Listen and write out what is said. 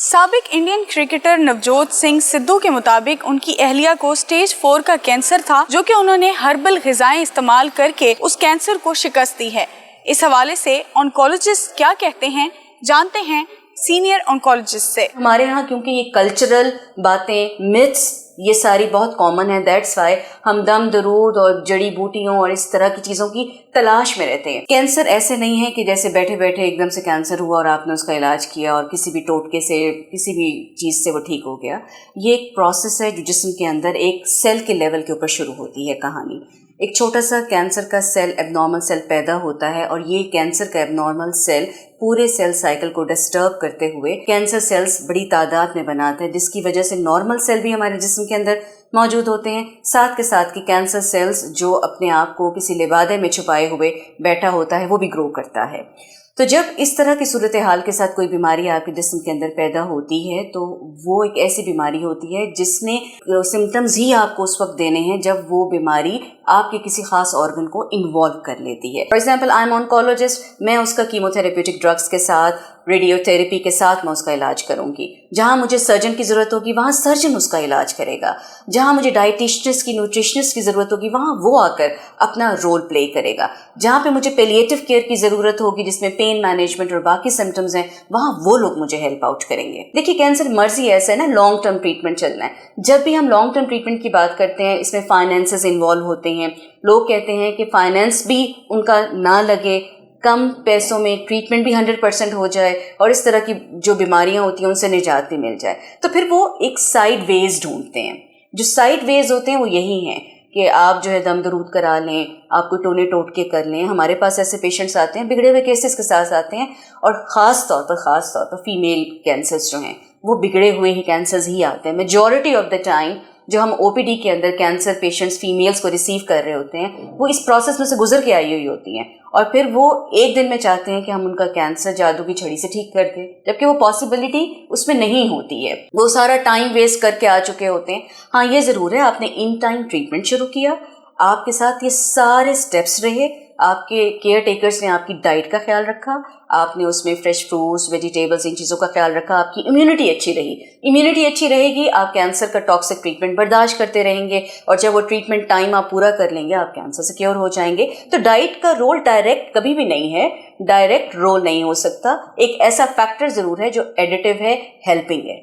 साबिक Indian cricketer Navjot Singh Sidhu के मुताबिक उनकी अहलिया को स्टेज 4 का कैंसर था, जो कि उन्होंने हर्बल ग़िज़ाएं इस्तेमाल करके उस कैंसर को शिकस्त दी है। इस हवाले से ऑन्कोलॉजिस्ट क्या कहते हैं, जानते हैं सीनियर ऑन्कोलॉजिस्ट से। हमारे यहाँ क्योंकि ये कल्चरल बातें, मिथ्स, ये सारी बहुत कॉमन है, दैट्स वाई हम दम दरूद और जड़ी बूटियों और इस तरह की चीज़ों की तलाश में रहते हैं। कैंसर ऐसे नहीं है कि जैसे बैठे बैठे एकदम से कैंसर हुआ और आपने उसका इलाज किया और किसी भी टोटके से, किसी भी चीज़ से वो ठीक हो गया। ये एक प्रोसेस है जो जिस्म के अंदर एक सेल के लेवल के ऊपर शुरू होती है कहानी। एक छोटा सा कैंसर का सेल, एबनॉर्मल सेल पैदा होता है और ये कैंसर का एबनॉर्मल सेल पूरे सेल साइकिल को डिस्टर्ब करते हुए कैंसर सेल्स बड़ी तादाद में बनाते हैं, जिसकी वजह से नॉर्मल सेल भी हमारे जिस्म के अंदर मौजूद होते हैं, साथ के साथ कि कैंसर सेल्स जो अपने आप को किसी लिबादे में छुपाए हुए बैठा होता है वो भी ग्रो करता है। तो जब इस तरह की सूरत हाल के साथ कोई बीमारी आपके जिस्म के अंदर पैदा होती है तो वो एक ऐसी बीमारी होती है जिसने सिम्टम्स ही आपको उस वक्त देने हैं जब वो बीमारी आपके किसी खास ऑर्गन को इन्वॉल्व कर लेती है। For example, I am oncologist, मैं उसका कीमोथेरेप्यूटिक ड्रग्स के साथ, रेडियोथेरेपी के साथ मैं उसका इलाज करूंगी। जहां मुझे सर्जन की ज़रूरत होगी वहां सर्जन उसका इलाज करेगा। जहां मुझे डाइटिशियनिस्ट की, न्यूट्रिशनिस्ट की ज़रूरत होगी वहां वो आकर अपना रोल प्ले करेगा। जहां पे मुझे पैलिएटिव केयर की ज़रूरत होगी जिसमें पेन मैनेजमेंट और बाकी सिम्टम्स हैं, वहां वो लोग मुझे हेल्प आउट करेंगे। देखिए, कैंसर मर्जी ऐसा है ना, लॉन्ग टर्म ट्रीटमेंट चलना है। जब भी हम लॉन्ग टर्म ट्रीटमेंट की बात करते हैं इसमें फाइनेंसेस इन्वॉल्व होते हैं। लोग कहते हैं कि फाइनेंस भी उनका ना लगे, कम पैसों में ट्रीटमेंट भी 100% हो जाए और इस तरह की जो बीमारियां होती हैं उनसे निजात भी मिल जाए। तो फिर वो एक साइड वेज ढूंढते हैं। जो साइड वेज होते हैं वो यही हैं कि आप जो है दम दरूद करा लें, आप कोई टोने टोटके कर लें। हमारे पास ऐसे पेशेंट्स आते हैं, बिगड़े हुए केसेस के साथ आते हैं, और ख़ास तौर पर फीमेल कैंसर्स जो हैं वो बिगड़े हुए ही कैंसर्स ही आते हैं। मेजॉरिटी ऑफ द टाइम जो हम ओपीडी के अंदर कैंसर पेशेंट्स फीमेल्स को रिसीव कर रहे होते हैं वो इस प्रोसेस में से गुजर के आई हुई होती हैं और फिर वो एक दिन में चाहते हैं कि हम उनका कैंसर जादू की छड़ी से ठीक कर दें, जबकि वो पॉसिबिलिटी उसमें नहीं होती है। वो सारा टाइम वेस्ट करके आ चुके होते हैं। हाँ, ये ज़रूर है, आपने इन टाइम ट्रीटमेंट शुरू किया, आपके साथ ये सारे स्टेप्स रहे, आपके केयर टेकर्स ने आपकी डाइट का ख्याल रखा, आपने उसमें फ्रेश फ्रूट्स, वेजिटेबल्स, इन चीज़ों का ख्याल रखा, आपकी इम्यूनिटी अच्छी रही। इम्यूनिटी अच्छी रहेगी, आप कैंसर का टॉक्सिक ट्रीटमेंट बर्दाश्त करते रहेंगे और जब वो ट्रीटमेंट टाइम आप पूरा कर लेंगे आप कैंसर से क्योर हो जाएंगे। तो डाइट का रोल डायरेक्ट कभी भी नहीं है, डायरेक्ट रोल नहीं हो सकता। एक ऐसा फैक्टर ज़रूर है जो एडिटिव है, हेल्पिंग है।